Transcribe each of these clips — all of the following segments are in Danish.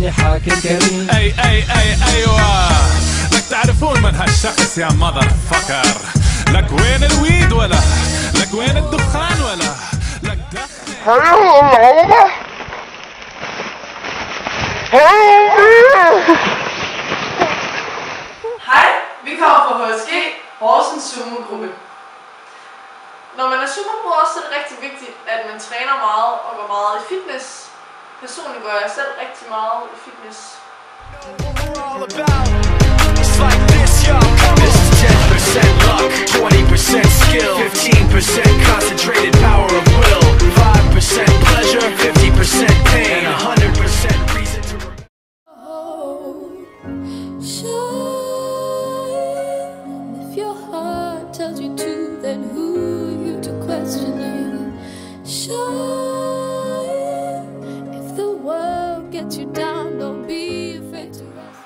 اني حاكم كريم. ايوه لك تعرفون من هالشخص يا مذر فكر. لك وين الويد ولا لك وين الدخان ولا لك Hej, vi kommer fra HSG, Horsens Sumo-gruppe. Når man er sumo-bruger, så er det rigtig vigtigt, at man træner meget og går meget i fitness. Personligt går jeg selv rigtig meget i fitness. It's like this, y'all. This is 10% luck, 20% skill, 15% concentrated power of will, 5% pleasure, 50% pain, and 100% reason to If your heart tells you to, then who are you to question it? Shine. If the world gets you down, don't be afraid to rest.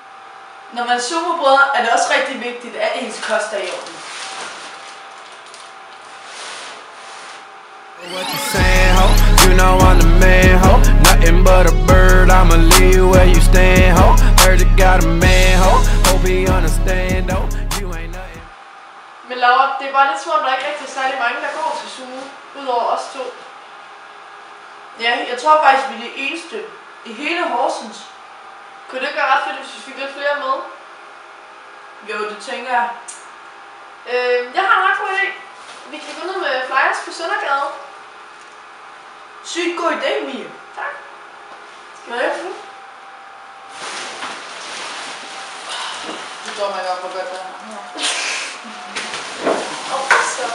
Når man er sumo-bruger, er det også rigtig vigtigt, at ens kost er i orden. what you saying, ho? You know I'm the man, ho. Nothing but a bird, I'ma leave where you stand, ho. Heard you got a man, ho. Hope he understand, though. You ain't nothing. Men Laura, det er bare lidt som om, der er ikke rigtig særlig mange, der går til sumo, udover os to. Ja, jeg tror faktisk, vi er det eneste i hele Horsens. Kunne det ikke være ret fedt, hvis vi fik lidt flere med? Jo, det tænker jeg. Jeg har en ret god idé. Vi kan gå ned med flyers på Søndergade. Sygt god idé, Mie. Tak. Skal jeg hjælpe nu? Det går mig godt på godt der. Så.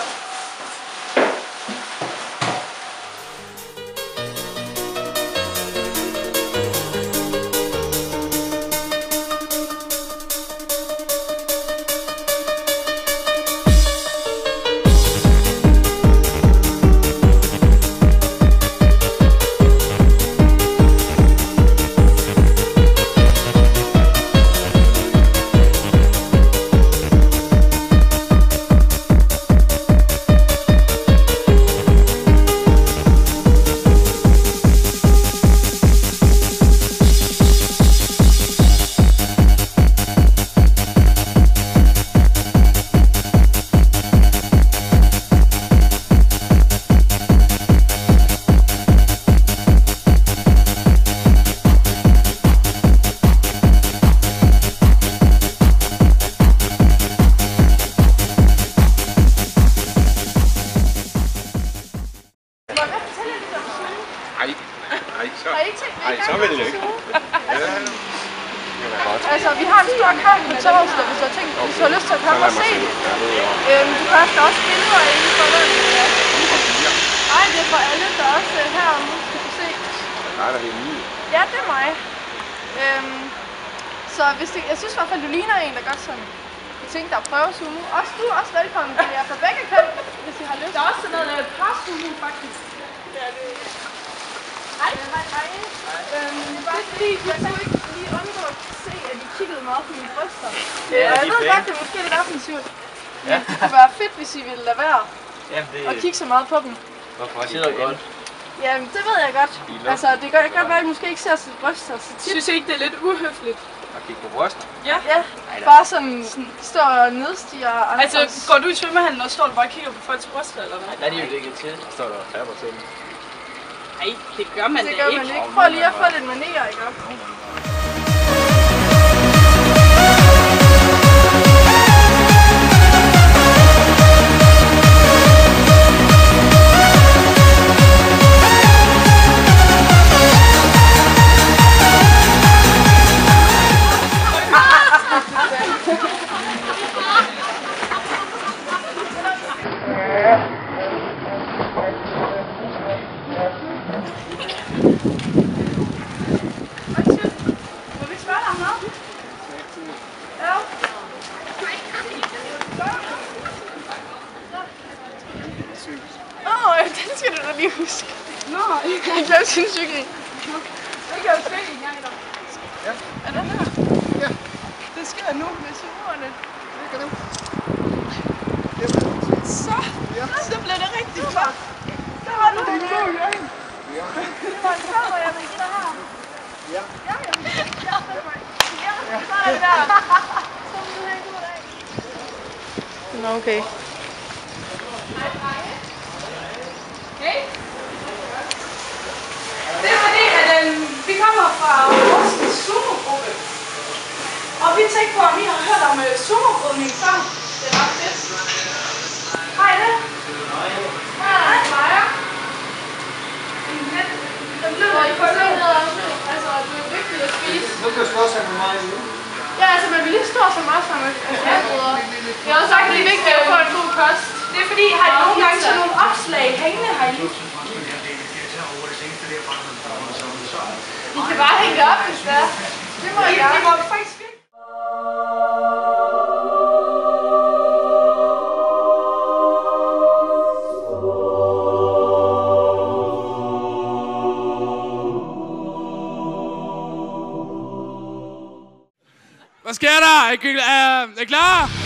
Nej, så vil jeg ikke. Altså, vi har en stor kamp på torsdag, hvis du har lyst til at komme og se det. Du kan også billeder inde for det. Nej, det er for alle, der også heromme kan få se. Nej, der er helt nye. Ja, det er mig. Så hvis det, jeg synes i hvert fald, du ligner en, der godt sådan kunne tænke dig at prøve sumo. Også du er også velkommen, fordi jeg er fra begge køn, hvis I har lyst. Der er også sådan noget, der er par-sumo faktisk. Ja, det er hej. Hej. Det er fordi, jeg kunne ikke lige undgå at se, at I kiggede meget på mine bryster. Ja, jeg ved godt, det er måske lidt offensivt. Ja. Det kunne være fedt, hvis I ville lade være og kigge så meget på dem. Hvorfor? Det sidder godt. Jamen, det ved jeg godt. Altså, det kan godt være, at I måske ikke ser sit bryster så tit. Synes I ikke, det er lidt uhøfligt? At kigge på bryster? Ja. Bare sådan stå og nedstiger andre. Altså, går du i svømmehallen og står og bare kigger på folks bryster, eller hvad? Nej, det er jo ikke til. Der står der og klapper til dem. Nej, det gør man da ikke. Det gør man ikke. Prøv lige at få lidt manér, ikke? Den skal du da lige huske. Nå, jeg glemte sin cykel. Det kan jeg jo se en gang der. Ja. Er den her? Ja. Det sker nu med sugerne. Det kan du. Så blev det rigtig flot. Så var du det. Det var en før, hvor jeg ville give dig her. Ja. det der. Nå, okay. Hey. Det er fordi, at vi kommer fra vores sumo-gruppe. Og vi tænkte på, om I har hørt om sumo-brydning før. Det er ret fedt. Hej det. Hej Maja. Den lyder ikke på det. Altså, det er vigtigt at spise. Nu kan du slå sig med mig nu. Ja, altså, man vil lige stå så meget sammen med færdigbrødre. Jeg har også sagt, det er vigtigt at få en god kost. Det er fordi, har I nogle gange sådan nogle opslag hængende herinde? I kan bare hænge det op, hvis det er. Det må jeg Det gøre. må faktisk ikke. Hvad sker der? Er I klar?